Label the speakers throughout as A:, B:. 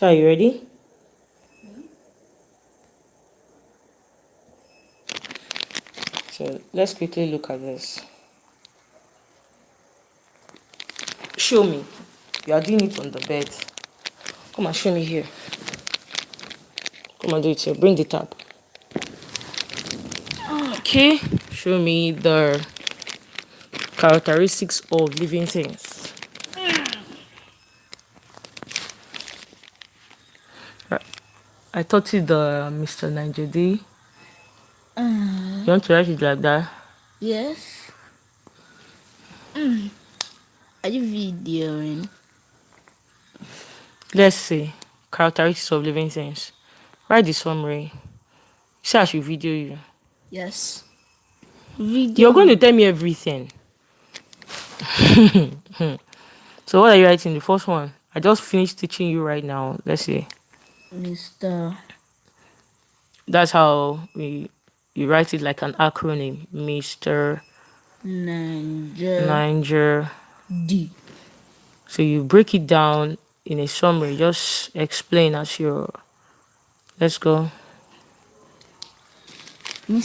A: So are you ready? So let's quickly look at this. Show me. You are doing it on the bed. Come and show me here. Come and do it here. Bring the tab. Okay. Show me the characteristics of living things. I taught you the Mr. Ninja. You want to write it like that?
B: Yes. Are you videoing?
A: Let's see. Characteristics of living things. Write the summary. You say I should video you.
B: Yes. Video.
A: You're going to tell me everything. So what are you writing? The first one. I just finished teaching you right now. Let's see.
B: Mr.
A: That's how you write it like an acronym. Mr. Niger.
B: D.
A: So you break it down in a summary. Just explain as your. Let's go.
B: The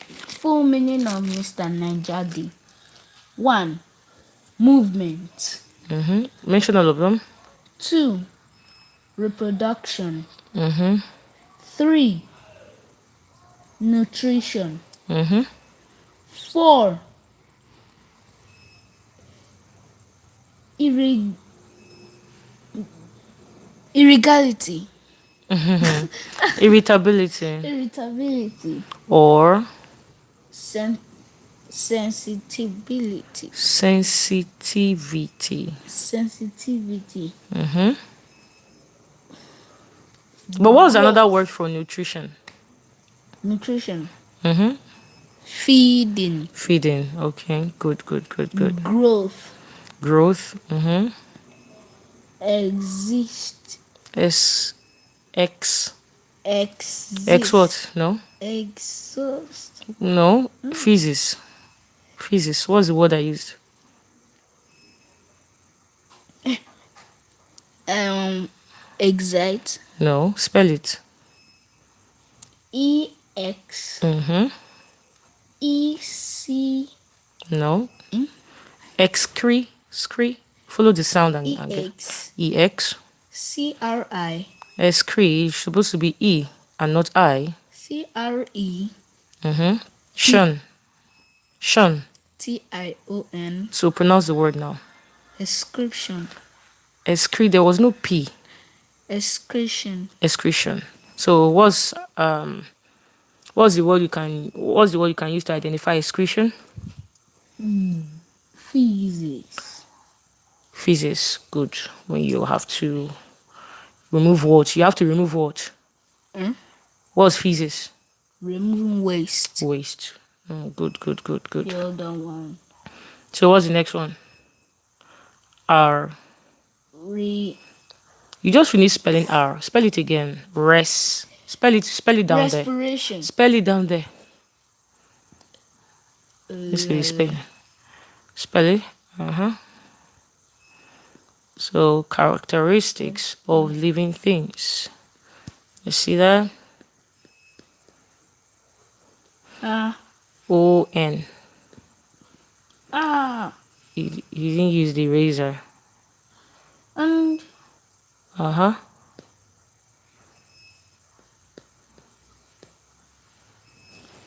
B: full meaning of Mr. Ninja. 1. Movement.
A: Mention all of them.
B: 2. Reproduction.
A: Mm-hmm.
B: 3. Nutrition.
A: Mm-hmm.
B: 4. Irregality.
A: Irritability. Or
B: sensitivity.
A: Mm-hmm. But what's another word for nutrition?
B: Nutrition.
A: Mm-hmm.
B: Feeding.
A: Okay. Good.
B: Growth.
A: Mm-hmm.
B: Exist.
A: X what? No.
B: Exhaust.
A: No. Physis. What's the word I used?
B: Excite.
A: No. Spell it.
B: EX.
A: Mm-hmm.
B: EC.
A: No. Excrete. Follow the sound and
B: EX.
A: EX.
B: CRI.
A: Excrete is supposed to be E and not I.
B: CRE.
A: Mm-hmm. Shun.
B: TION.
A: So pronounce the word now.
B: Excretion.
A: Excrete. There was no P.
B: Excretion.
A: So what's the word you can use to identify excretion? Physics. Good. When you have to remove what? You have to remove what? What's physics?
B: Removing waste.
A: Good.
B: The other one.
A: So what's the next one? R. You just finished spelling R. Spell it again. Spell it down
B: Respiration.
A: there. Spell it down there. Let's see spell. Spell it. So characteristics of living things. You see that? O-N. You didn't use the eraser.
B: And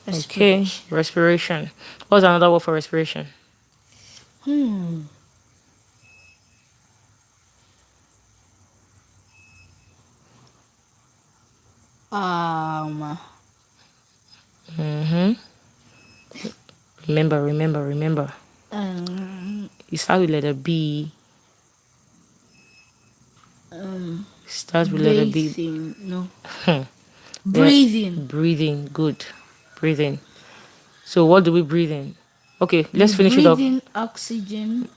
A: Okay, respiration. What's another word for respiration? Remember. It starts with letter B. Starts with letter B.
B: No.
A: Breathing. Good. Breathing. So what do we breathe in? Okay, let's finish it up.
B: Breathe in oxygen.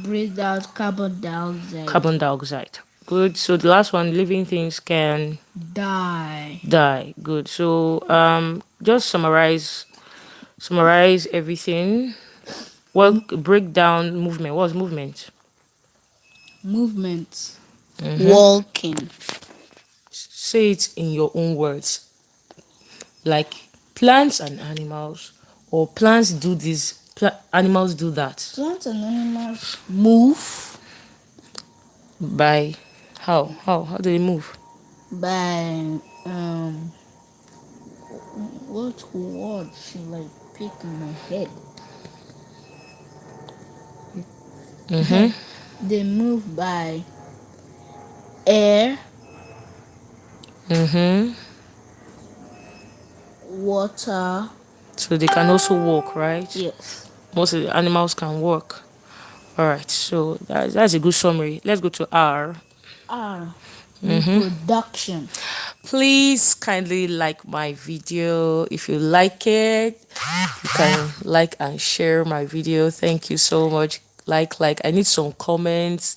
B: Breathe out carbon dioxide.
A: Good. So the last one, living things can
B: die.
A: Good. So just summarize everything. Well, break down movement. What's movement?
B: Movement. walking.
A: Say it in your own words. Like plants and animals, or plants do this, animals do that.
B: Plants and animals move
A: By how do they move?
B: by what word should I pick in my head? They move by air, water.
A: So they can also walk, right?
B: Yes.
A: Most of the animals can walk. All right, so that's a good summary. Let's go to R.
B: R. Reproduction.
A: Please kindly like my video. If you like it, you can like and share my video. Thank you so much. Like, I need some comments.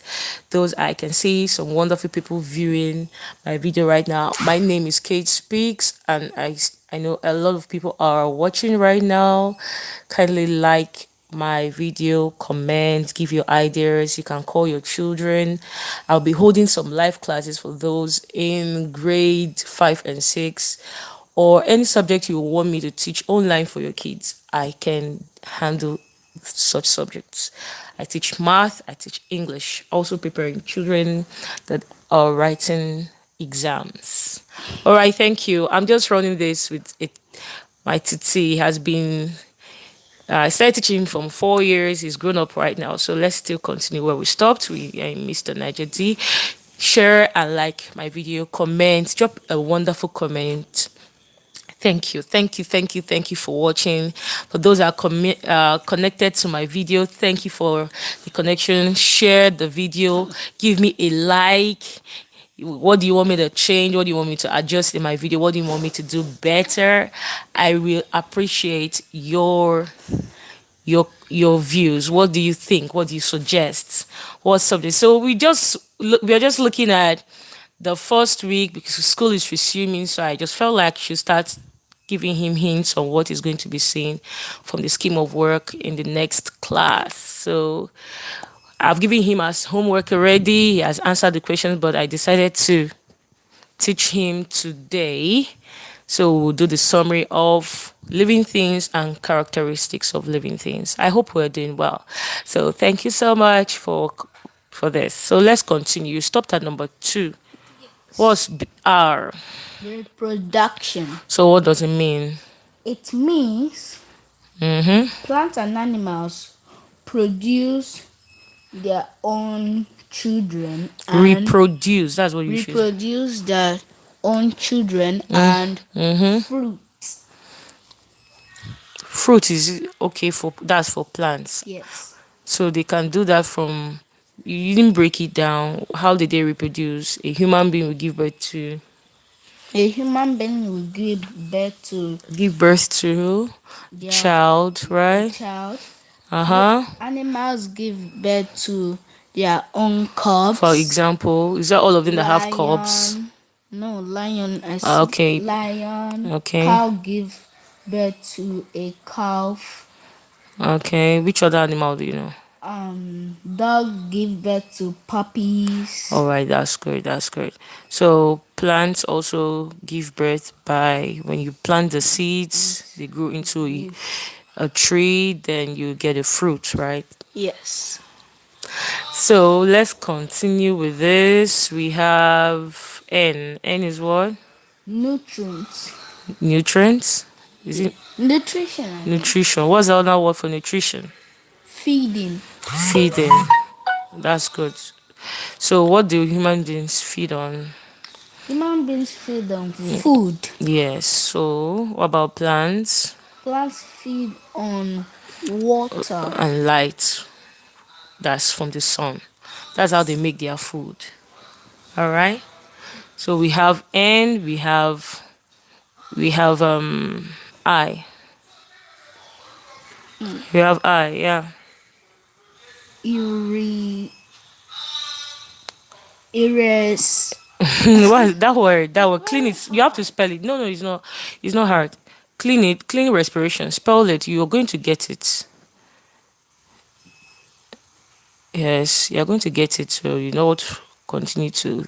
A: Those I can see some wonderful people viewing my video right now. My name is Cate Speaks, and I know a lot of people are watching right now. Kindly like my video, comment, give your ideas. You can call your children. I'll be holding some live classes for those in grade 5 and 6, or any subject you want me to teach online for your kids. I can handle such subjects. I teach math, I teach English, also preparing children that are writing exams. All right, thank you. I'm just running this with it. My titi has been I started teaching him from 4 years. He's grown up right now. So let's still continue where we stopped. We Mr. Niger D. Share and like my video. Comment. Drop a wonderful comment. Thank you. Thank you. Thank you. Thank you for watching. For those that are connected to my video, thank you for the connection. Share the video. Give me a like. What do you want me to change? What do you want me to adjust in my video? What do you want me to do better? I will appreciate your views. What do you think? What do you suggest? What subject? So we are just looking at the first week because school is resuming. So I just felt like I should start giving him hints on what is going to be seen from the scheme of work in the next class. So I've given him as homework already. He has answered the questions, but I decided to teach him today. So we'll do the summary of living things and characteristics of living things. I hope we're doing well. So thank you so much for this. So let's continue. You stopped at number 2. What's R?
B: Reproduction.
A: So what does it mean?
B: It means plants and animals produce their own children and
A: Reproduce. That's what you should.
B: reproduce their own children and fruit.
A: Fruit is okay that's for plants.
B: Yes.
A: So they can do that from. You didn't break it down. How did they reproduce? A human being will give birth to.
B: A human being will give birth to
A: Their child, right?
B: child.
A: Animals
B: give birth to their own cubs.
A: For example, is that all of them that have cubs?
B: No, lion.
A: Okay.
B: Lion.
A: Okay.
B: Cow give birth to a calf.
A: Okay. Which other animal do you know?
B: Dog give birth to puppies.
A: All right, that's great. That's great. So plants also give birth by when you plant the seeds, they grow into a tree, then you get a fruit, right?
B: Yes.
A: So let's continue with this. We have N. N is what?
B: Nutrients.
A: Nutrients? Is it
B: Nutrition?
A: nutrition? What's the other word for nutrition?
B: Feeding.
A: Feeding. That's good. So what do human beings feed on?
B: Human beings feed on food.
A: Yes. So what about plants?
B: Plants feed on water
A: and light. That's from the sun. That's how they make their food. All right. So we have N. We have I. We have I. Yeah.
B: Erase.
A: What is that word? That word. Clean it. You have to spell it. No, it's not. It's not hard. Clean it. Clean respiration. Spell it. You're going to get it. Yes, you're going to get it. So you know what continue to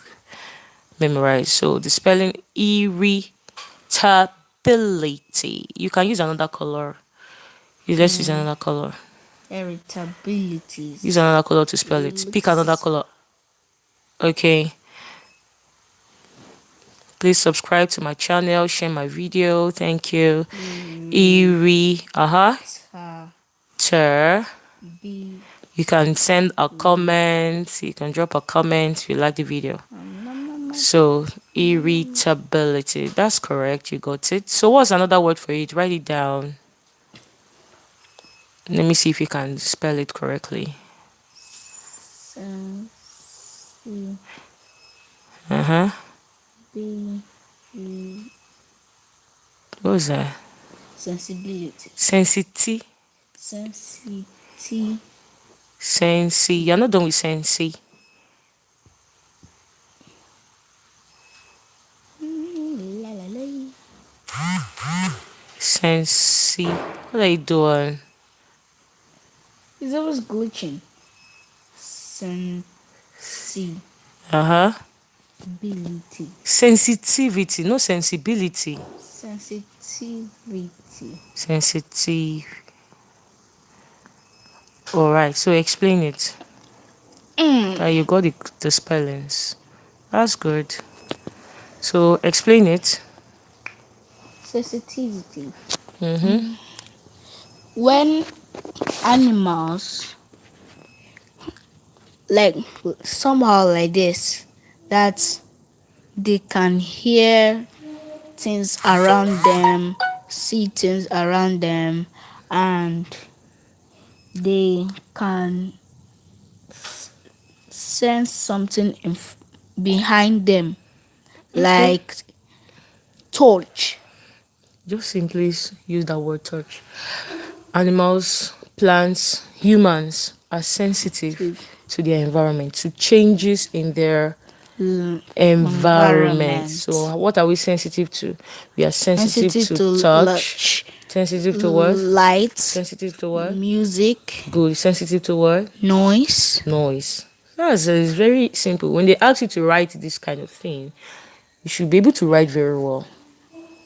A: memorize. So the spelling irritability. You can use another color. Let's use another color.
B: Irritabilities.
A: Use another color to spell it. Pick another
B: Looks
A: color. Okay. Please subscribe to my channel, share my video. Thank you.
B: B.
A: You can send a comment. You can drop a comment if you like the video. So, irritability. That's correct. You got it. So, what's another word for it? Write it down. Let me see if you can spell it correctly.
B: B.
A: What was that?
B: Sensibility.
A: Sensitivity.
B: Sensitivity.
A: You're not done with sensi.
B: La la la.
A: Sensi. What are you doing?
B: It's always glitching. Sensibility.
A: Sensitivity, no sensibility.
B: Sensitivity.
A: Sensitive. Alright, so explain it. You got the spellings. That's good. So explain it.
B: Sensitivity. When animals, like somehow like this, that they can hear things around them, see things around them, and they can sense something behind them, like touch.
A: Just simply use that word touch. Animals, plants, humans are sensitive to their environment, to changes in their environment. So what are we sensitive to? We are sensitive to touch. Sensitive to what?
B: Light.
A: Sensitive to what?
B: Music.
A: Good. Sensitive to what?
B: Noise.
A: Noise. It's very simple. When they ask you to write this kind of thing, you should be able to write very well.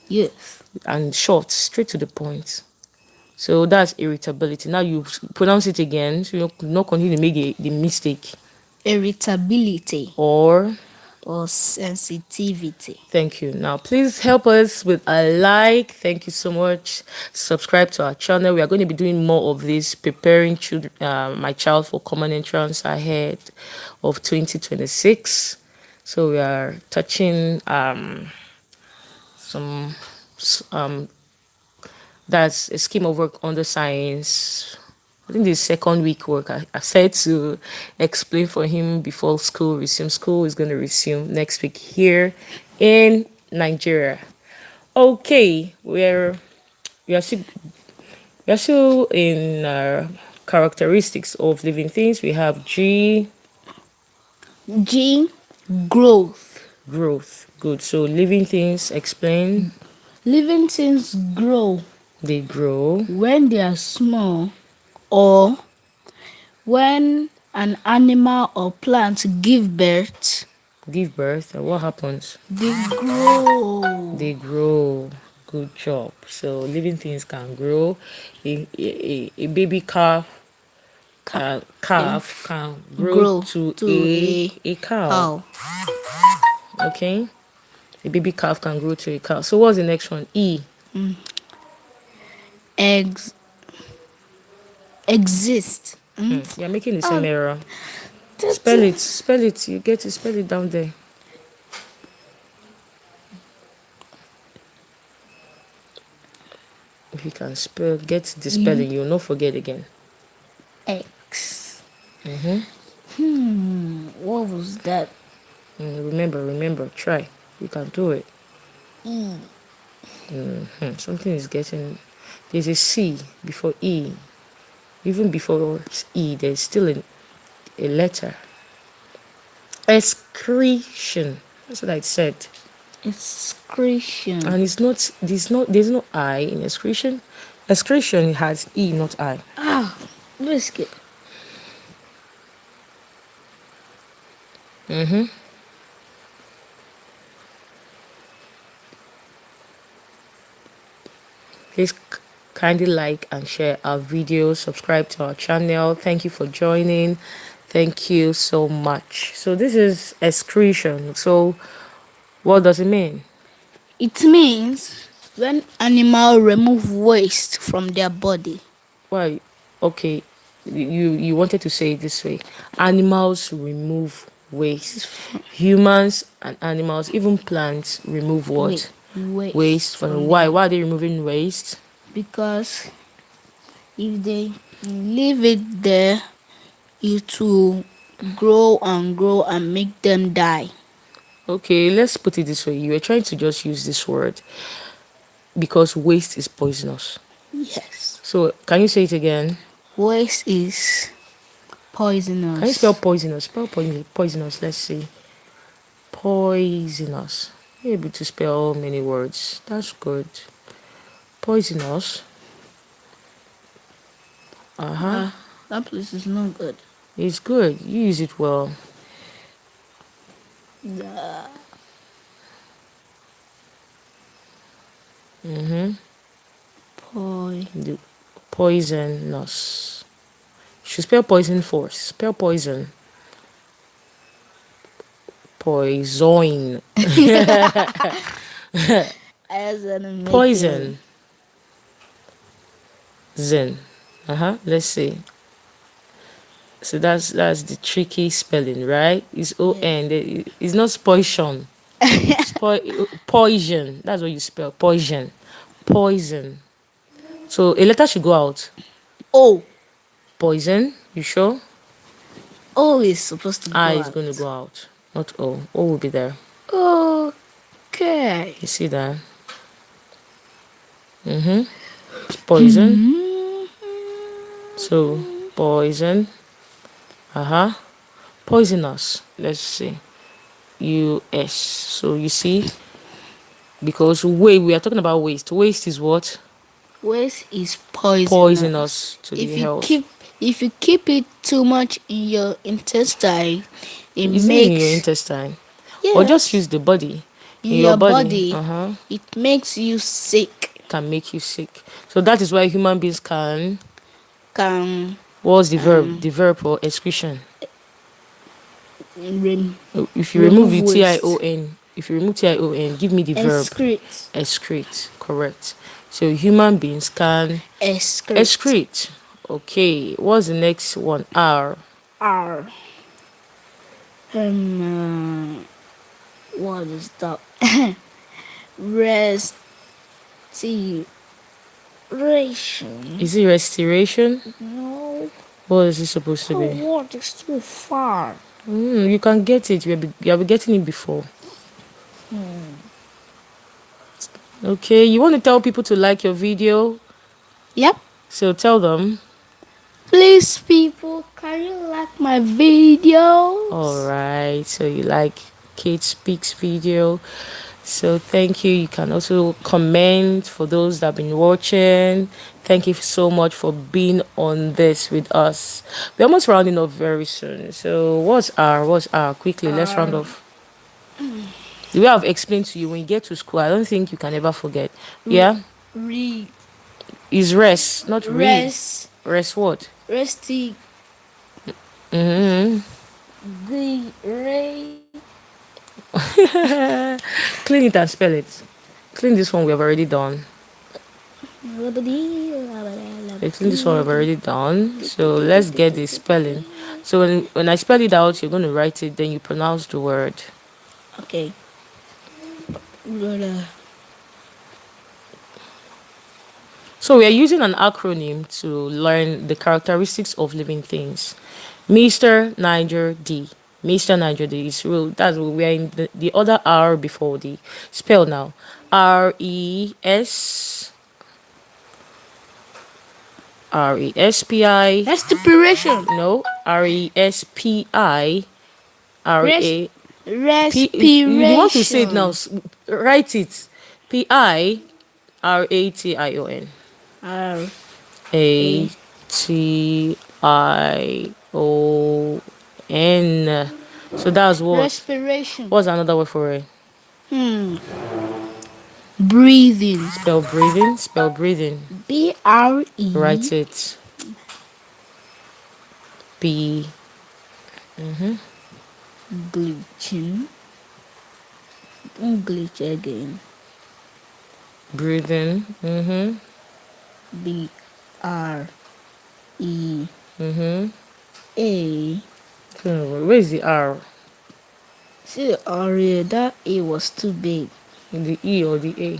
B: Yes.
A: And short, straight to the point. So that's irritability. Now you pronounce it again, so you're not continue to make the mistake.
B: Irritability.
A: Or
B: sensitivity.
A: Thank you. Now, please help us with a like. Thank you so much. Subscribe to our channel. We are going to be doing more of this, preparing my child for common entrance ahead of 2026. So we are touching some that's a scheme of work on the science. I think the second week work I said to explain for him before school resumes. School is going to resume next week here in Nigeria. Okay, we are still in characteristics of living things. We have G,
B: growth.
A: Growth. Good. So living things, explain.
B: Living things grow.
A: They grow
B: when they are small, or when an animal or plant give birth.
A: Give birth, and what happens?
B: They grow.
A: They grow. Good job. So living things can grow. A baby calf can grow to a cow. Okay. A baby calf can grow to a cow. So what's the next one? E.
B: Exist.
A: You're making the same error. Spell it. You get to spell it down there. If you can get the spelling, you'll not forget again.
B: X. What was that?
A: Remember. Try. You can do it.
B: E.
A: Something is getting. There's a C before E. Even before E, there's still a letter. Excretion. That's what I said.
B: Excretion.
A: And there's no I in excretion. Excretion has E, not I.
B: Biscuit.
A: Mm-hmm. Please kindly like and share our video, subscribe to our channel. Thank you for joining. Thank you so much. So this is excretion. So what does it mean?
B: It means when animals remove waste from their body.
A: Well, okay, you wanted to say it this way. Animals remove waste. Humans and animals, even plants, remove
B: Wait,
A: what?
B: waste
A: Waste from
B: from
A: why?
B: their
A: Why are they removing waste?
B: because if they leave it there, it will grow and grow and make them die.
A: Okay, let's put it this way. You were trying to just use this word because waste is poisonous.
B: Yes.
A: So can you say it again?
B: Waste is
A: Can you spell
B: poisonous.
A: poisonous? Spell poisonous. Let's see. Poisonous. You're able to spell many words. That's good. Poisonous. Uh-huh.
B: That place is not good.
A: It's good. You use it well.
B: Yeah.
A: Mm-hmm.
B: Poi.
A: The poisonous. You should spell poison first. Spell poison. Poison.
B: As an make
A: Poison. Zen. Uh-huh. Let's see. So that's the tricky spelling, right? It's O
B: yeah.
A: N. It's not poison. Poison. That's what you spell. Poison. Poison. So a letter should go out.
B: O.
A: Poison. You sure?
B: O is supposed to
A: I
B: go
A: is going to
B: out.
A: go out. Not O. O will be there.
B: Okay.
A: You see that? Mm-hmm. It's poison. So poison. Uh-huh. Poisonous. Let's see. US. So you see, because we are talking about waste. Waste is what?
B: Waste is poisonous.
A: Poisonous to the
B: If you
A: health.
B: keep if you keep it too much in your intestine, it
A: Is it in your
B: makes
A: intestine? Or just
B: yes
A: use the body.
B: in
A: In your
B: your
A: body.
B: body.
A: Uh-huh.
B: It makes you sick.
A: Can make you sick. So that is why human beings can.
B: Can
A: What's the verb?
B: um
A: The verb for excretion.
B: rem-
A: If you remove
B: remove
A: the
B: waste.
A: tion, if you remove tion, give me the verb.
B: Excrete.
A: Excrete. Correct. So human beings can
B: Excrete.
A: excrete. Okay. What's the next one? R.
B: R. What is that? Respiration.
A: Is it restoration?
B: No.
A: What is it supposed to
B: The
A: be?
B: word is too far.
A: You can get it. You have been getting it before. Okay. You want to tell people to like your video?
B: Yep.
A: So tell them.
B: Please, people, can you like my videos?
A: Alright. So you like Cate Speaks video. So thank you. You can also comment for those that have been watching. Thank you so much for being on this with us. We're almost rounding off very soon. So what's R? What's R? Quickly, let's round off. The way I've explained to you, when you get to school, I don't think you can ever forget. Yeah?
B: Read.
A: Is rest, not read.
B: Rest.
A: Rest what?
B: Resty.
A: Mm-hmm.
B: The ray.
A: Clean it and spell it. Clean this one we have already done. Okay, clean this one we've already done. So let's get the spelling. So when I spell it out, you're going to write it, then you pronounce the word.
B: Okay.
A: So we are using an acronym to learn the characteristics of living things. Mr. Niger D. Mr. Niger D is real. That's what we are in the other R before the spell now. R-E-S. R-E-S-P-I.
B: Respiration.
A: No. R-E-S-P-I. R-A. You want to say it now.
B: Respiration.
A: Write it. P-I-R-A-T-I-O-N.
B: R.
A: A-T-I-O-N. So that's what?
B: Respiration.
A: What's another word for it?
B: Hmm. Breathing.
A: Spell breathing. Spell breathing.
B: BRE.
A: Write it. B.
B: Glitching. Don't glitch again.
A: Breathing.
B: BRE.
A: Mm-hmm.
B: A.
A: So, where is the R?
B: See the R here? That A was too big.
A: The E or the A?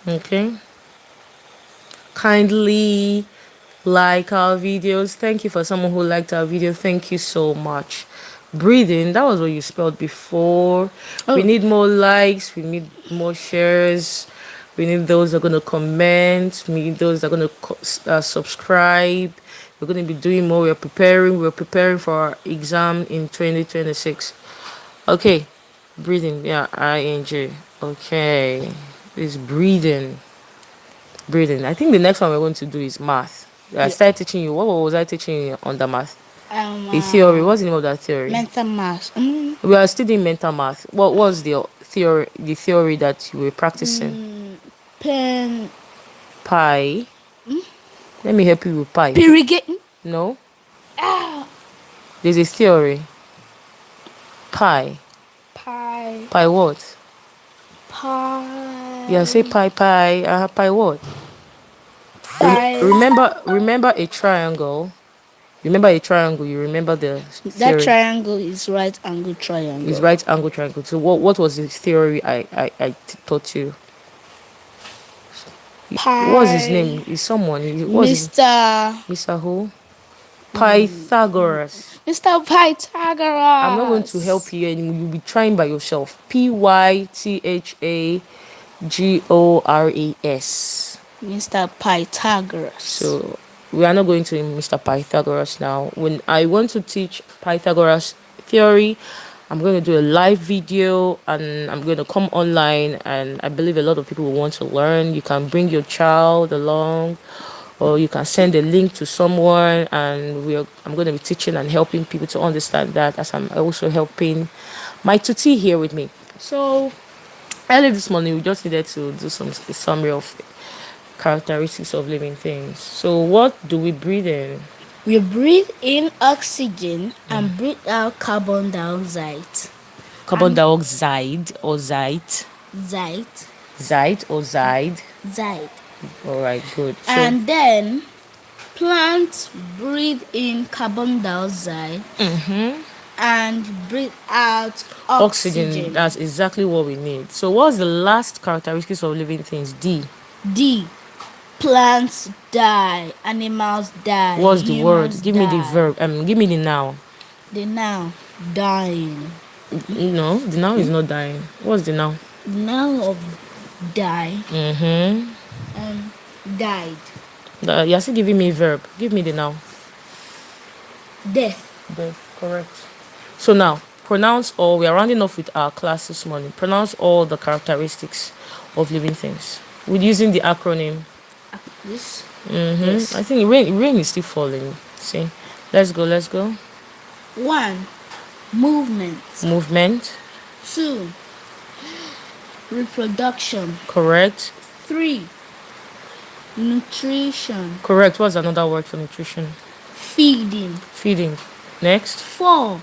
A: Okay. Kindly like our videos. Thank you for someone who liked our video. Thank you so much. Breathing, that was what you spelled before. We
B: Oh,
A: need more likes, we need more shares, we need those that are going to comment, we need those that are going to subscribe. We're going to be doing more. We're preparing for our exam in 2026. Okay, breathing, yeah, ing. Okay, it's breathing. Breathing. I think the next one we're going to do is math. I
B: yeah.
A: started teaching you. What was I teaching you on the math?
B: Um,
A: A theory.
B: uh,
A: What's the name of that theory?
B: mental mass.
A: We are studying mental math. What was the theory? The theory that you were practicing?
B: Pen.
A: Pi. Let me help you with pi.
B: Pirrigate.
A: No,
B: Ah,
A: there's a theory. Pi.
B: pie.
A: Pi what? Yeah, say
B: Pie.
A: pi pi. Pi what?
B: Pie.
A: Remember a triangle. Remember a triangle. You remember the
B: That
A: theory.
B: triangle is right angle
A: It's
B: triangle.
A: right angle triangle. So what was the theory taught you? What's his
B: Pie.
A: name? Is someone? What's his
B: Mr.
A: Mr. Who? Pythagoras.
B: Mr.
A: I'm not going to help
B: Pythagoras.
A: you anymore. You'll be trying by yourself. Pythagoras.
B: Mr. Pythagoras.
A: So we are not going to Mr. Pythagoras now. When I want to teach Pythagoras theory, I'm going to do a live video and I'm going to come online, and I believe a lot of people will want to learn. You can bring your child along, or you can send a link to someone, and I'm going to be teaching and helping people to understand that, as I'm also helping my tutti here with me. So early this morning we just needed to do a summary of characteristics of living things. So what do we breathe in?
B: We breathe in oxygen and breathe out carbon dioxide.
A: Carbon dioxide or zite?
B: Zite.
A: Zite or zide?
B: Zite.
A: All right, good. So
B: And then plants breathe in carbon dioxide and breathe out
A: oxygen,
B: oxygen.
A: that's exactly what we need. So what's the last characteristics of living things? D.
B: D. Plants die, animals die,
A: What's the word?
B: humans
A: Give me the
B: die.
A: verb. Give me the noun.
B: They now dying.
A: No, the noun is not dying. What's the noun?
B: Now of die died.
A: You're still giving me verb. Give me the noun.
B: Death.
A: Death. Correct. So now, pronounce all. We are rounding off with our class this morning. Pronounce all the characteristics of living things with using the acronym.
B: This. Yes.
A: I think rain is still falling. See, let's go.
B: 1. Movement.
A: Movement.
B: 2. Reproduction.
A: Correct.
B: 3. Nutrition.
A: Correct. What's another word for nutrition?
B: Feeding.
A: Feeding. Next.
B: 4.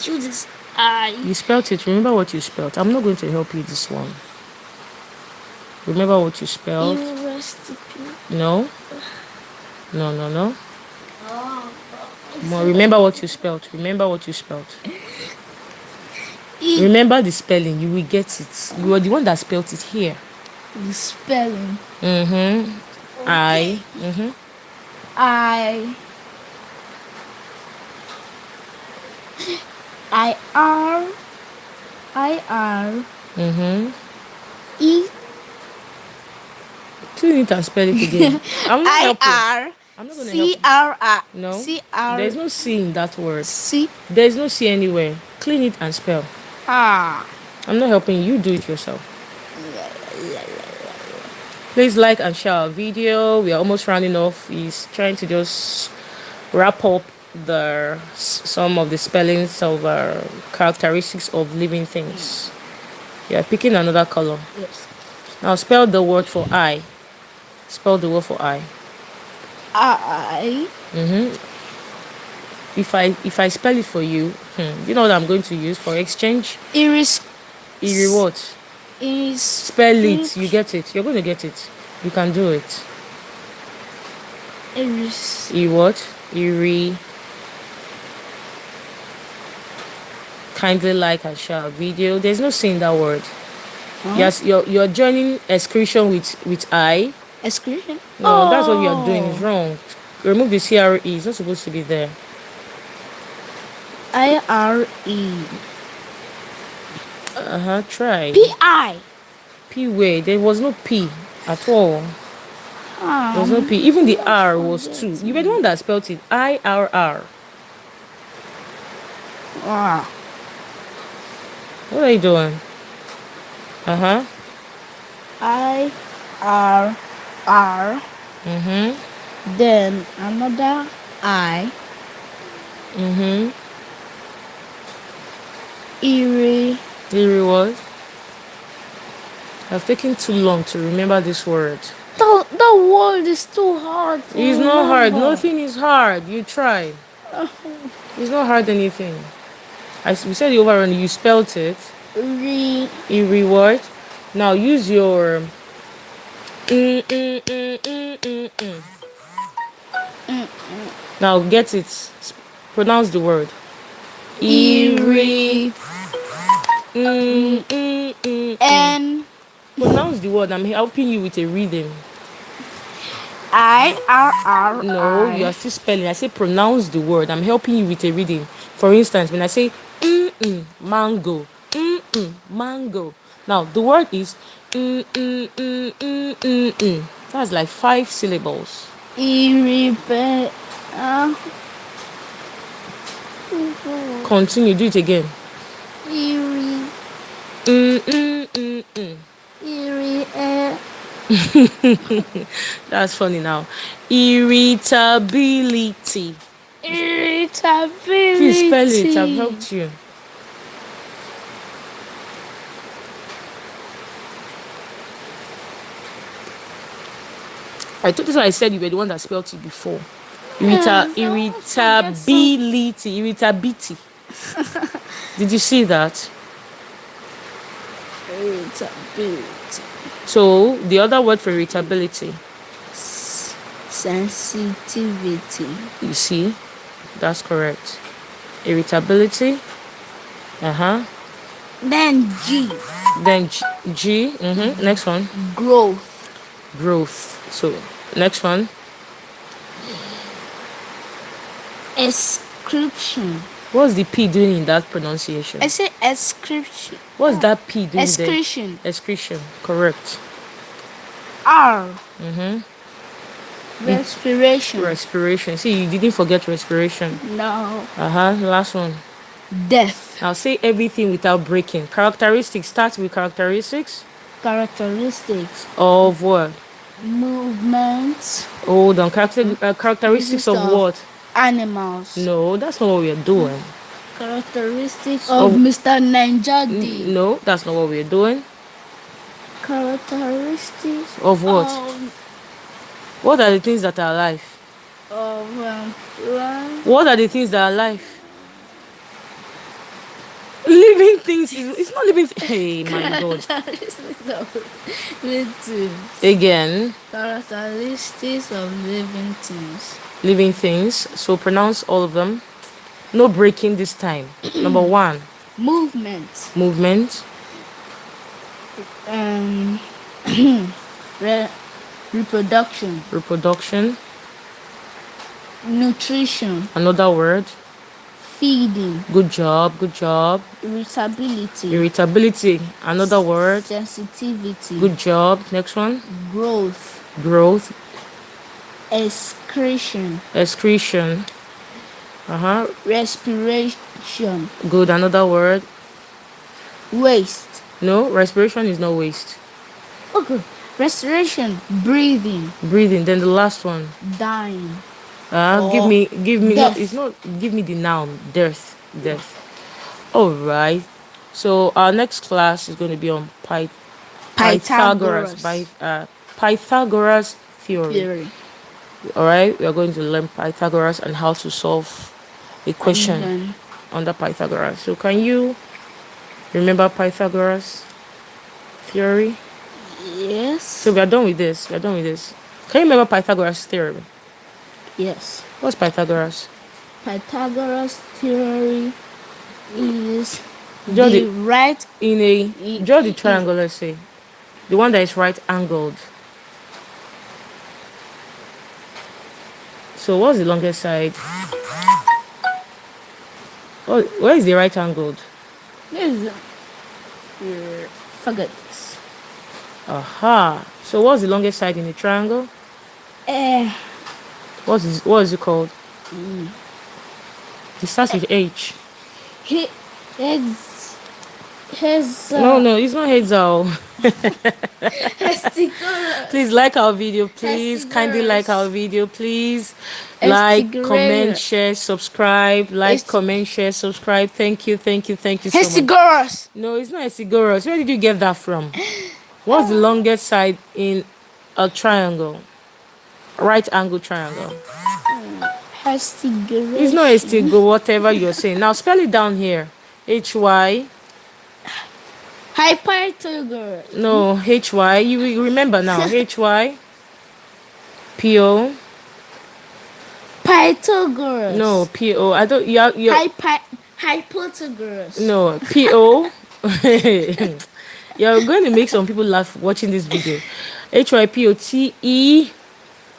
B: Judas.
A: You spelled it. Remember what you spelled. I'm not going to help you this one. Remember what you spelled. No. Remember what you spelled. Remember the spelling. You will get it. You are the one that spelled it here.
B: The spelling.
A: I.
B: I R E
A: You need to spell it again. I'm not helping.
B: R
A: I'm not going to
B: C
A: help.
B: R R
A: No.
B: C R
A: There's no C in that word.
B: C
A: There's no C anywhere. Clean it and spell.
B: R
A: I'm not helping you. Do it yourself. Please like and share our video. We are almost rounding off. He's trying to just wrap up some of the spellings of characteristics of living things. Yeah, picking another color.
B: Yes.
A: Now spell the word for I. Spell the word for I.
B: I.
A: If I spell it for you, you know what I'm going to use for exchange?
B: Iris.
A: What?
B: Is.
A: Spell it. You get it. You're going to get it. You can do it.
B: Iris.
A: What? Kindly like and share our video. There's no saying that word.
B: Huh?
A: Yes, you're joining excretion with I.
B: Excretion?
A: No, that's what you're doing. It's wrong. Remove the CRE. It's not supposed to be there.
B: IRE.
A: Try.
B: PI.
A: P way. There was no P at all. There was no P. Even the R was 2. You were the one that spelled it. IRR. What are you doing?
B: IRR. Then another I. Eerie.
A: Eerie what? I've taken too long to remember this word.
B: The word is too hard.
A: It's not hard. Nothing is hard. You try. It's not hard anything. We said it over and you spelled it. Eerie what? Now use your Now get it. Pronounce the word.
B: Eerie. N.
A: Pronounce the word. I'm helping you with a rhythm.
B: IRR.
A: No, you are still spelling. I say pronounce the word. I'm helping you with a rhythm. For instance, when I say mango, mango. Now the word is That's like 5 syllables. Continue. Do it again. That's funny now. Irritability. Please spell it. I've helped you. I thought that's why I said you were the one that spelled it before. Irritability. Irritability. Did you see that?
B: Irritability.
A: So the other word for irritability.
B: Sensitivity.
A: You see? That's correct. Irritability.
B: Then G.
A: Then G. Next one.
B: Growth.
A: So next one.
B: Excretion.
A: What's the P doing in that pronunciation?
B: I say excretion.
A: What's that P doing
B: Excretion.
A: there? Excretion. Correct.
B: R. Respiration.
A: See, you didn't forget respiration.
B: No.
A: Last one.
B: Death.
A: Now say everything without breaking. Characteristics. Start with characteristics.
B: Characteristics.
A: Of what?
B: Movement.
A: Hold on. Characteristics of what?
B: Animals.
A: No, that's not what we are doing.
B: Characteristics of Mr. Nanjadi.
A: No, that's not what we are doing.
B: Characteristics
A: of what? What are the things that are alive? What are the things that are alive? Living things. It's not living. Hey, my God. Again.
B: Characteristics of living things.
A: Living things. So pronounce all of them. No breaking this time. Number 1.
B: Movement. Reproduction. Nutrition.
A: Another word.
B: Feeding.
A: Good job. Irritability. Another word.
B: Sensitivity.
A: Good job. Next one.
B: Growth. Excretion. Respiration.
A: Good. Another word.
B: waste.
A: No, respiration is not waste.
B: Okay. Respiration, breathing,
A: Breathing. Then the last one.
B: dying,
A: Give
B: or
A: me. No, it's
B: death.
A: not. Give me the noun. Death. Death. All right. So our next class is going to be on Pythagoras by
B: Pythagoras
A: Pythagoras theory.
B: theory.
A: All right. We are going to learn Pythagoras and how to solve a
B: And
A: question
B: then,
A: under Pythagoras. So can you remember Pythagoras theory?
B: yes.
A: So we are done with this. We are done with this. Can you remember Pythagoras theorem?
B: Yes.
A: What's Pythagoras?
B: Pythagoras theory is
A: Draw
B: the
A: the
B: right
A: in a draw the
B: in
A: triangle. Let's say the one that is right angled. So what's the longest side? Oh, where is the right angled?
B: this forget this.
A: Aha. So what's the longest side in the triangle?
B: Uh,
A: What is it called? It starts with H.
B: he his
A: No, it's not Hazel.
B: Hestigoras.
A: Please like our video, please. Kindly like our video, please. Like, comment, share, subscribe. Like, comment, share, subscribe. Thank you so much.
B: Hestigoras.
A: No, it's not Pythagoras. Where did you get that from? What's the longest side in a triangle? Right angle triangle.
B: Hestigoras.
A: It's not Estigo, whatever you're saying. Now spell it down here. Hy.
B: Pythagoras.
A: No, Hy. You will remember now. Hy. Po.
B: Pythagoras.
A: No, Po. I don't. You're
B: Pythagoras.
A: no, Po. You're going to make some people laugh watching this video. Hypote.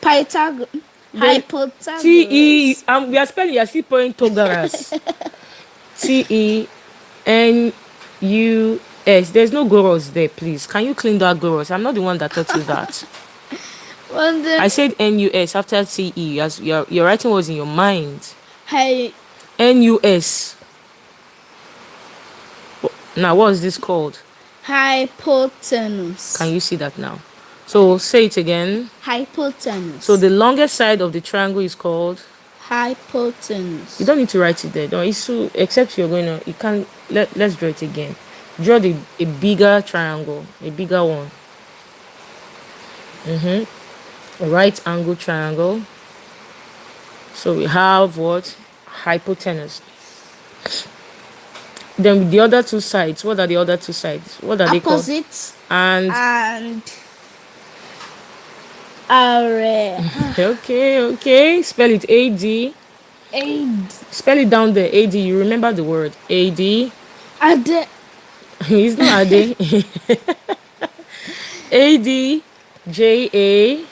B: Pythagoras. Hypothegoras.
A: Te. We are spelling. You're still pouring Togaras. Tenus. There's no goros there, please. Can you clean that goros? I'm not the one that taught you that. I said NUS after CE. As your writing was in your mind.
B: Hey.
A: NUS. Now, what is this called?
B: Hypotenuse.
A: Can you see that now? So say it again.
B: Hypotenuse.
A: So the longest side of the triangle is called
B: hypotenuse.
A: You don't need to write it there. No, it's so, except you're going to. You can't. Let's draw it again. Draw a bigger triangle, a bigger one. A right angle triangle. So we have what? Hypotenuse. Then with the other two sides, what are the other two sides? What are they called?
B: Opposite
A: And
B: array.
A: Okay. Spell it AD.
B: AD.
A: Spell it down there. AD. You remember the word AD?
B: Ade.
A: It's not AD. AD. JA.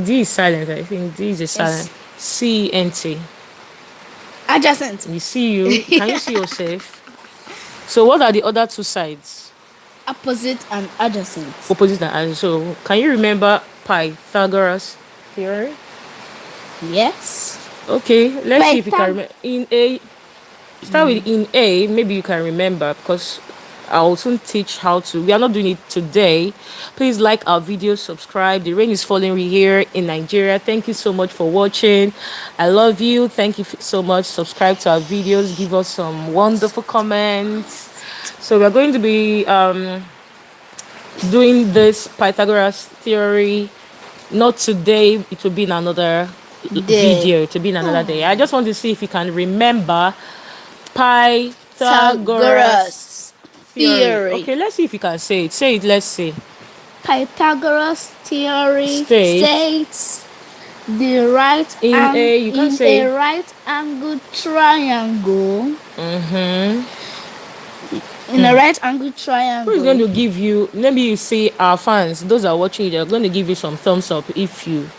A: D is silent. I think D is a silent. CNT.
B: Adjacent.
A: You see you. Can you see yourself? So what are the other two sides?
B: Opposite and adjacent.
A: Opposite and adjacent. So can you remember Pythagoras theory?
B: Yes.
A: Okay, let's see if you can remember. In A, start with in A. Maybe you can remember because I'll soon teach how to. We are not doing it today. Please like our video, subscribe. The rain is falling here in Nigeria. Thank you so much for watching. I love you. Thank you so much. Subscribe to our videos. Give us some wonderful comments. So we are going to be doing this Pythagoras theory. Not today. It will be in another video. It will be in another day. I just want to see if you can remember Pythagoras theory. Okay, let's see if you can say it. Say it. Let's see.
B: Pythagoras theory states the right
A: in A. You can say
B: a right angle triangle. In a right angle triangle.
A: Who is going to give you? Maybe you see our fans. Those are watching. They're going to give you some thumbs up if you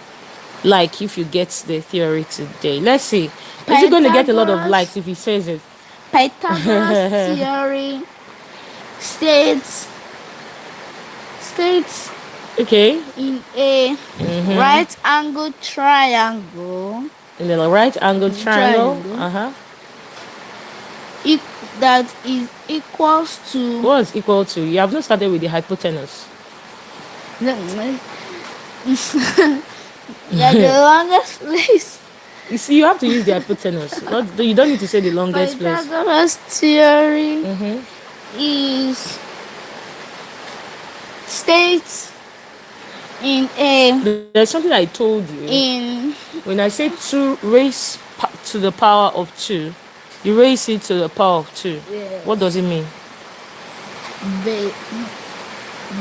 A: like. If you get the theory today. Let's see. Is he going to get a lot of likes if he says it?
B: Pythagoras theory states
A: okay
B: in a right angle triangle.
A: In the right angle triangle.
B: that is equals to
A: What is equal to? You have not started with the hypotenuse.
B: that the longest place.
A: You see, you have to use the hypotenuse. Not, you don't need to say the longest place.
B: Pythagoras theory
A: Mm-hmm.
B: is states in a
A: There's something I told you.
B: in
A: When I say 2 raised to the power of 2, you raise it to the power of 2. What does it mean?
B: ba-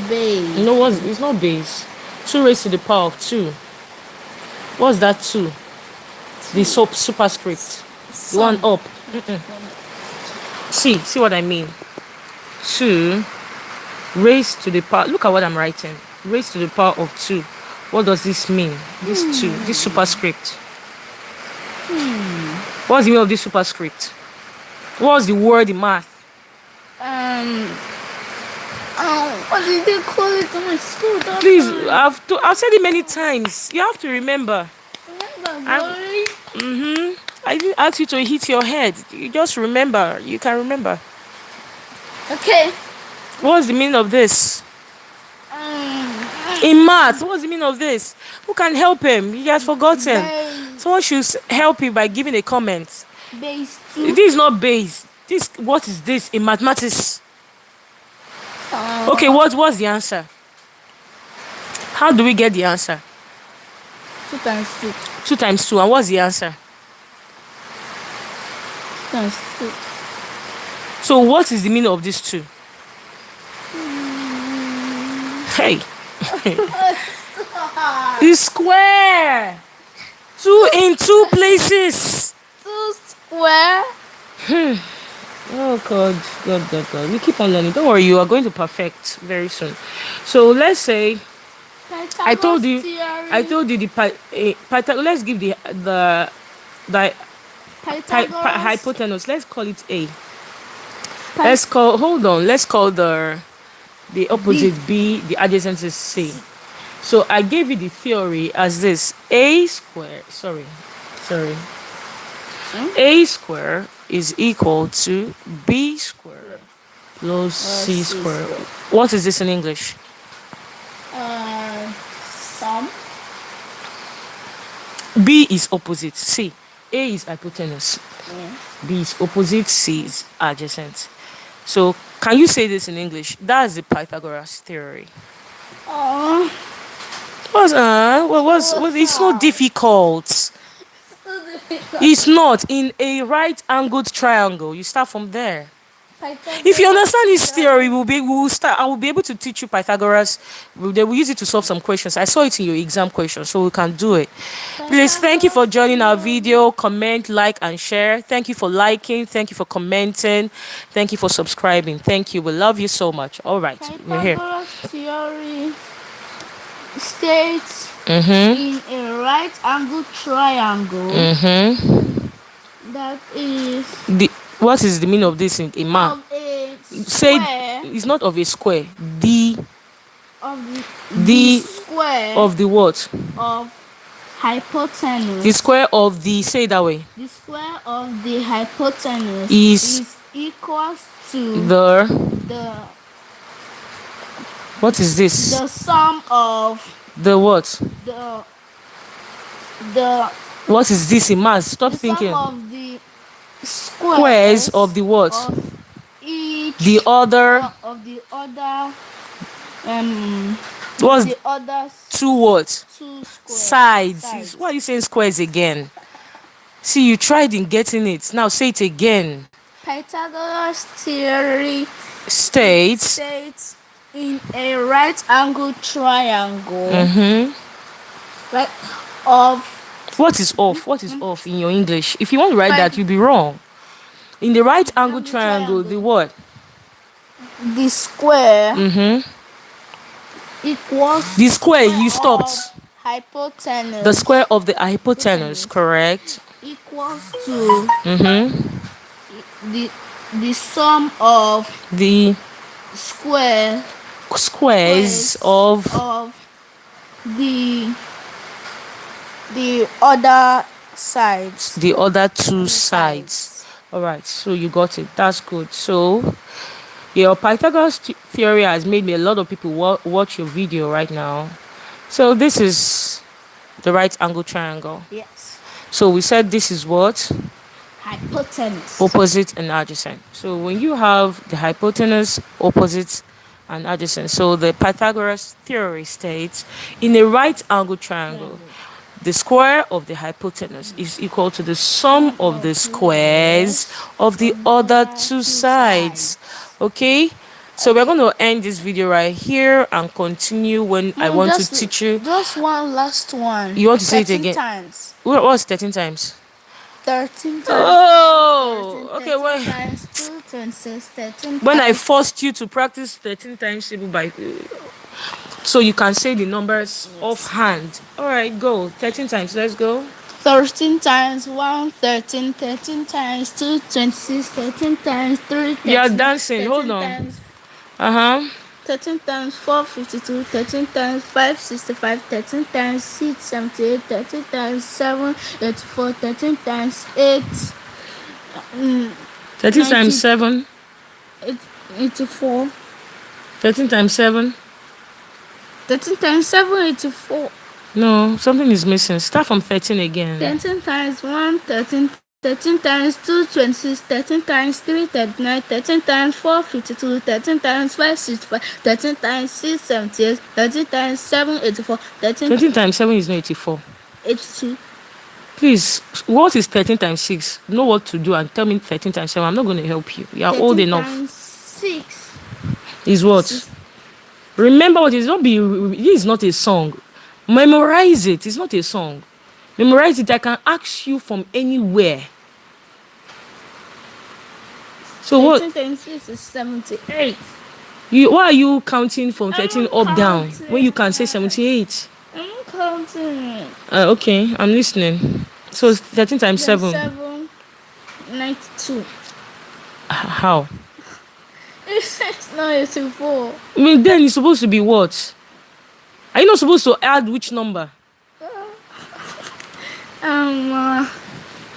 B: base.
A: You know what? It's not base. 2 raised to the power of 2. What's that 2? The superscript. The one up. See what I mean? 2 raised to the power. Look at what I'm writing. Raised to the power of 2. What does this mean? This 2, this superscript. What's the meaning of this superscript? What's the word in math?
B: What did they call it in my school?
A: Please, I've said it many times. You have to remember.
B: Remember,
A: I didn't ask you to hit your head. You just remember. You can remember.
B: okay.
A: What's the meaning of this? In math, what's the meaning of this? Who can help him? He has forgotten. Someone should help him by giving a comment.
B: Base 2.
A: This is not base. What is this in mathematics? Okay, what's the answer? How do we get the answer?
B: 2 times 2.
A: 2 times 2. And what's the answer?
B: 2 times 2.
A: So what is the meaning of this 2? Hey. It's square. 2 in 2 places.
B: 2 square.
A: Oh God. We keep on learning. Don't worry, you are going to perfect very soon. So let's say I told you the Pythagoras. Let's give the hypotenuse. Let's call it A. Let's call the opposite B, the adjacent is C. So I gave you the theory as this: A square. Sorry. A square is equal to B square plus C square. What is this in English?
B: Sum.
A: B is opposite C. A is hypotenuse. B is opposite, C is adjacent. So can you say this in English? That's the Pythagoras theory. It's not difficult. It's not. In a right angled triangle, you start from there. If you understand this theory, I will be able to teach you Pythagoras. They will use it to solve some questions. I saw it in your exam question, so we can do it. Please, thank you for joining our video. Comment, like, and share. Thank you for liking. Thank you for commenting. Thank you for subscribing. Thank you. We love you so much. All right, we're here.
B: Pythagoras theory states in a right angle triangle that is
A: What is the meaning of this in math?
B: of a
A: Say
B: square
A: it's not of a square.
B: the square
A: Of the what?
B: of hypotenuse.
A: The square of the, say it that way.
B: The square of the hypotenuse
A: Is
B: equals to
A: the what is this?
B: the sum of
A: The what?
B: the
A: What is this in math? Stop
B: the
A: thinking.
B: sum of the
A: Squares of the what?
B: of each
A: The other.
B: of the other
A: What's
B: the other
A: 2 what?
B: 2
A: Sides. Why are you saying squares again? See, you tried in getting it. Now say it again.
B: Pythagoras theory
A: States
B: in a right angle triangle right of
A: what is off? What is off in your English? If you want to write that, you'll be wrong. In the right angle triangle, the what?
B: the square equals
A: The square, you stopped.
B: hypotenuse.
A: The square of the hypotenuse, correct?
B: Equals to the sum of
A: The squares of
B: the other sides.
A: the other 2 sides. All right, so you got it. That's good. So your Pythagoras theory has made me a lot of people watch your video right now. So this is the right angle triangle.
B: Yes.
A: So we said this is what?
B: Hypotenuse.
A: Opposite and adjacent. So when you have the hypotenuse, opposite, and adjacent, so the Pythagoras theory states in a right angle triangle, the square of the hypotenuse is equal to the sum of the squares of the other two sides. Okay? So we're going to end this video right here and continue when I want to teach you.
B: Just one last one.
A: You want to say it
B: 13
A: again?
B: times.
A: What's 13 times?
B: 13 times.
A: Oh,
B: 13,
A: okay.
B: 13
A: Well,
B: times 2, 26, 13
A: when I
B: times.
A: forced you to practice 13 times table by, so you can say the numbers offhand. All right, go 13 times. Let's go.
B: 13 times 1, 13, 13 times 2, 26, 13 times 3, 13,
A: You are dancing.
B: 13
A: Hold on.
B: times 13 times 4, 52, 13 times 5, 65, 13 times 6, 78, 13 times 7, 84, 13 times 8,
A: 13 times
B: 90.
A: 7.
B: 84.
A: 13 times 7.
B: 13 times 7, 84.
A: No, something is missing. Start from 13 again.
B: 13 times 1, 13, 13 times 2, 26, 13 times 3, 39, 13 times 4, 52, 13 times 5, 65, 13 times 6, 78, 13 times 7, 84,
A: 13 times 7 is not 84.
B: 82.
A: Please, what is 13 times 6? Know what to do and tell me 13 times 7. I'm not going to help you. You are old enough.
B: 13 times 6
A: is what?
B: 6.
A: Remember what it is. Not be. This is not a song. Memorize it. It's not a song. Memorize it. I can ask you from anywhere. So
B: 13
A: what?
B: times 6 is 78.
A: Why are you counting from 13
B: I'm
A: up down
B: counting.
A: when you can say 78?
B: I'm counting.
A: Okay, I'm listening. So 13 times 7.
B: 7, 92.
A: How?
B: It's not 84.
A: I mean, then it's supposed to be what? Are you not supposed to add which number?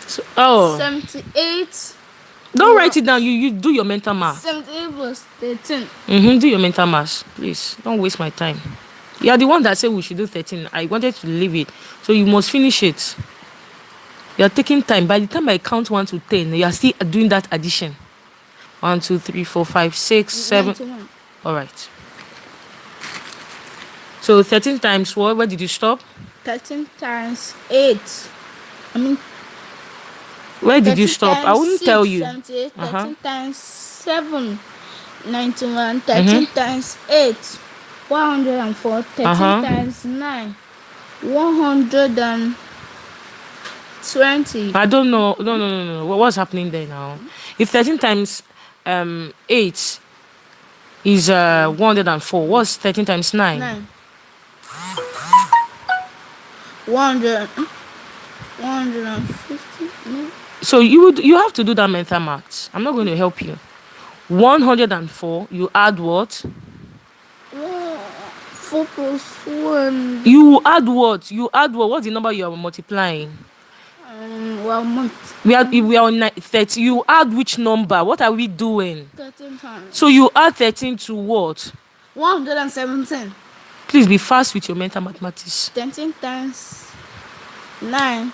A: So,
B: 78.
A: don't write it down. You do your mental math.
B: 78 plus 13.
A: Do your mental math, please. Don't waste my time. You are the one that said we should do 13. I wanted to leave it. So you must finish it. You are taking time. By the time I count 1 to 10, you are still doing that addition. 1, 2, 3, 4, 5, 6, 7.
B: 91.
A: All right. So 13 times what? Where did you stop?
B: 13 times 8.
A: Where did you stop? I wouldn't
B: 6,
A: tell you.
B: 78. 13
A: Uh-huh.
B: times 7. 91. 13 times 8. 104. 13 times 9. 120.
A: I don't know. No. What's happening there now? If 13 times 8 is 104, what's 13 times 9?
B: 9. 100. 150. No.
A: So you have to do that mental math. I'm not going to help you. 104, you add what?
B: 4 plus 1.
A: You add what? What's the number you are multiplying? We are on 30. You add which number? What are we doing?
B: 13 times.
A: So you add 13 to what?
B: 117.
A: Please be fast with your mental mathematics.
B: 13 times 9.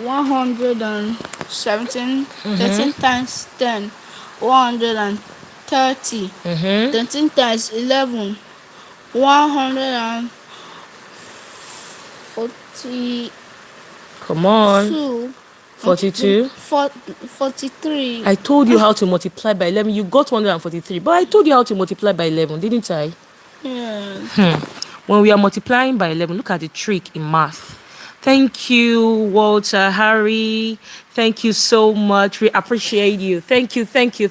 B: 117. 13 times 10. 130. 13 times 11. 140.
A: Come on. 42.
B: 43.
A: I told you how to multiply by 11. You got 143. But I told you how to multiply by 11, didn't I?
B: Yeah.
A: When we are multiplying by 11, look at the trick in math. Thank you, Walter, Harry. Thank you so much. We appreciate you. Thank you. Thank you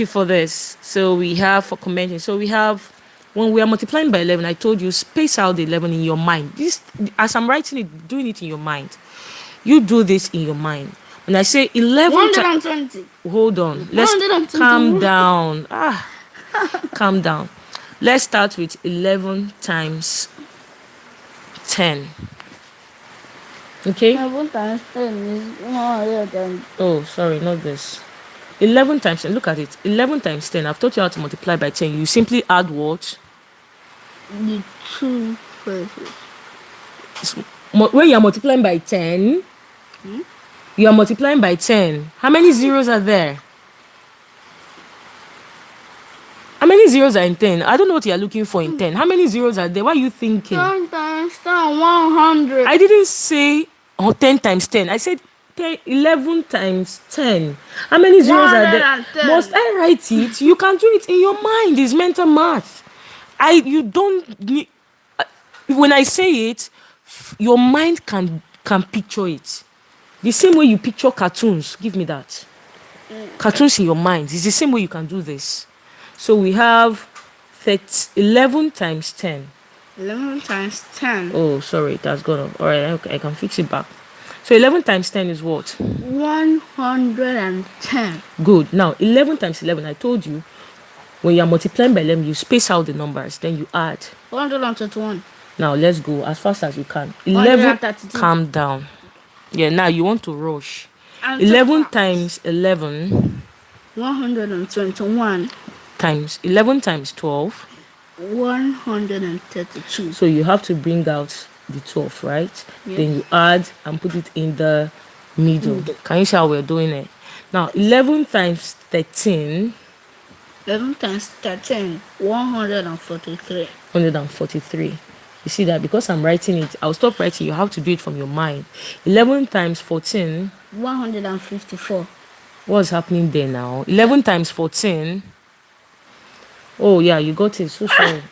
A: for this. So we have for commenting. So we have, when we are multiplying by 11, I told you, space out the 11 in your mind. This, as I'm writing it, doing it in your mind. You do this in your mind. When I say 11
B: 120.
A: Hold on. Let's calm down. Calm down. Let's start with 11 times 10. Okay.
B: 11 times 10 is 100
A: Oh, sorry, not this. 11 times 10. Look at it. 11 times 10. I've taught you how to multiply by 10. You simply add what?
B: the two places.
A: When you are multiplying by 10, you are multiplying by 10. How many zeros are there? How many zeros are in 10? I don't know what you are looking for in 10. How many zeros are there? What are you thinking?
B: 10 times 10, 100.
A: I didn't say 10 times 10. I said 10, 11 times 10. How many zeros are there?
B: 110.
A: Must I write it? You can do it in your mind. It's mental math. You don't need, when I say it, your mind can picture it. The same way you picture cartoons. Give me that. Cartoons in your mind. It's the same way you can do this. So we have 11 times 10.
B: 11 times 10.
A: Oh, sorry, that's gone up. All right, okay, I can fix it back. So 11 times 10 is what?
B: 110.
A: Good. Now, 11 times 11, I told you, when you're multiplying by 11, you space out the numbers, then you add.
B: 121.
A: Now, let's go as fast as you can. 11,
B: 132.
A: calm down. Yeah, now you want to rush.
B: And
A: 11 times 11
B: 121.
A: times 11 times 12.
B: 132.
A: So you have to bring out the 12, right?
B: Yes.
A: Then you add and put it in the middle. Can you see how we're doing it? Now, 11 times 13.
B: 11 times 13. 143.
A: 143. You see that? Because I'm writing it, I'll stop writing. You have to do it from your mind. 11 times 14.
B: 154.
A: What's happening there now? 11 times 14. Oh, yeah, you got it. So sorry.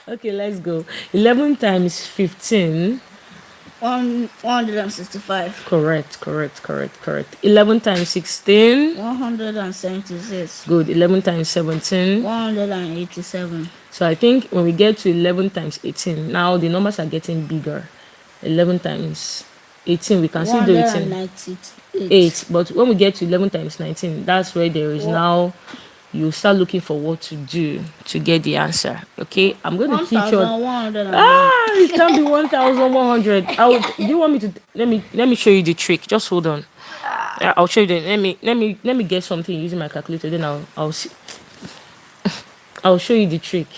A: Okay, let's go. 11 times 15.
B: 165.
A: Correct. 11 times 16.
B: 176.
A: Good. 11 times 17.
B: 187.
A: So I think when we get to 11 times 18, now the numbers are getting bigger. 11 times 18, we can still do it in 8. But when we get to 11 times 19, that's where there is now, you start looking for what to do to get the answer. Okay, I'm going to teach you.
B: 1,100.
A: It can be 1,100. Do you want me to? Let me show you the trick. Just hold on. I'll show you. Let me get something using my calculator. Then I'll see. I'll show you the trick.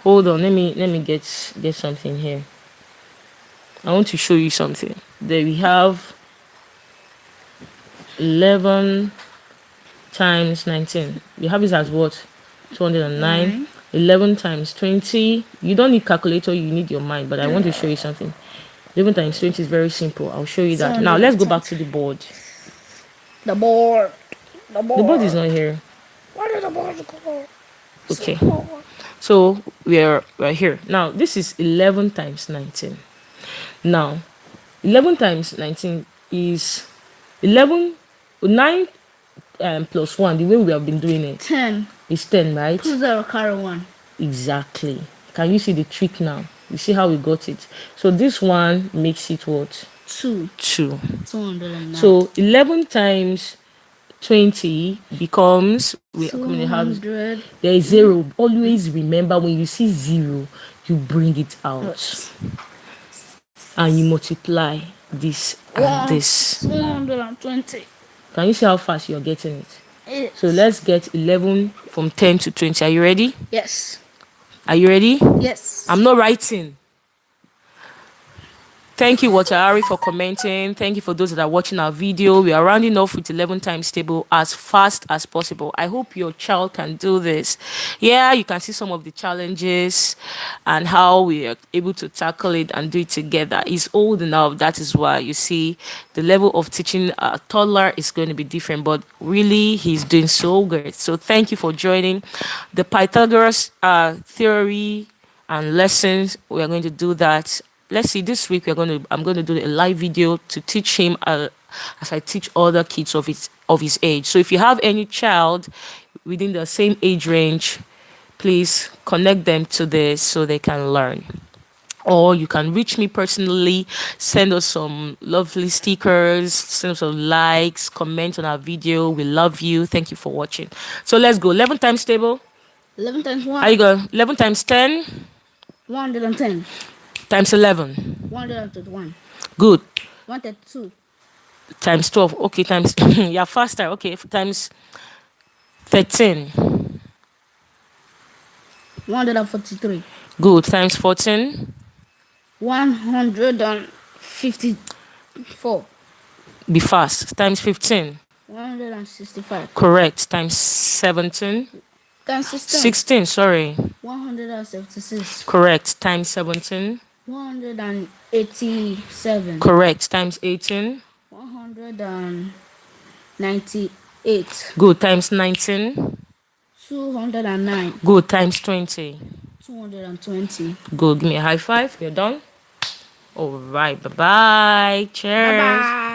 A: Hold on. Let me get something here. I want to show you something. There we have 11 times 19. You have it as what? 209. 11 times 20. You don't need calculator, you need your mind, but I want to show you something. 11 times 20 is very simple. I'll show you that. Now let's go back to the board.
B: The board.
A: The board is not here.
B: What is the board called?
A: Okay. So we're here. Now this is 11 times 19. Now 11 times 19 is 11, 9 plus 1, the way we have been doing it.
B: 10.
A: It's 10, right?
B: 2 0 carry 1.
A: Exactly. Can you see the trick now? You see how we got it? So this one makes it what?
B: 2. 209.
A: So 11 times 20 becomes, we have,
B: 200.
A: there is 0. Always remember, when you see 0, you bring it out. And you multiply this and this.
B: 120.
A: Can you see how fast you're getting it?
B: Yes.
A: So let's get 11 from 10 to 20. Are you ready?
B: Yes.
A: Are you ready?
B: Yes.
A: I'm not writing. Thank you, Watari, for commenting. Thank you for those that are watching our video. We are rounding off with 11 times table as fast as possible. I hope your child can do this. Yeah, you can see some of the challenges and how we are able to tackle it and do it together. He's old enough. That is why you see the level of teaching a toddler is going to be different, but really he's doing so good. So thank you for joining the Pythagoras theory and lessons. We are going to do that. Let's see, this week I'm going to do a live video to teach him as I teach other kids of his age. So if you have any child within the same age range, please connect them to this so they can learn. Or you can reach me personally, send us some lovely stickers, send us some likes, comment on our video. We love you. Thank you for watching. So let's go. 11 times table.
B: 11 times
A: How you
B: 1.
A: go? 11 times 10
B: 110.
A: times 11.
B: 121.
A: Good.
B: 132.
A: Times 12. Okay, times. You're faster. Okay, times 13.
B: 143.
A: Good. Times 14.
B: 154.
A: Be fast. Times 15.
B: 165.
A: Correct. Times 17.
B: Times 16.
A: 16, sorry.
B: 176.
A: Correct. Times 17.
B: 187.
A: Correct. Times 18.
B: 198.
A: Good. Times 19.
B: 209.
A: Good. Times 20.
B: 220.
A: Good. Give me a high five. You're done. All right. Bye bye.
B: Bye
A: Cheers.
B: bye.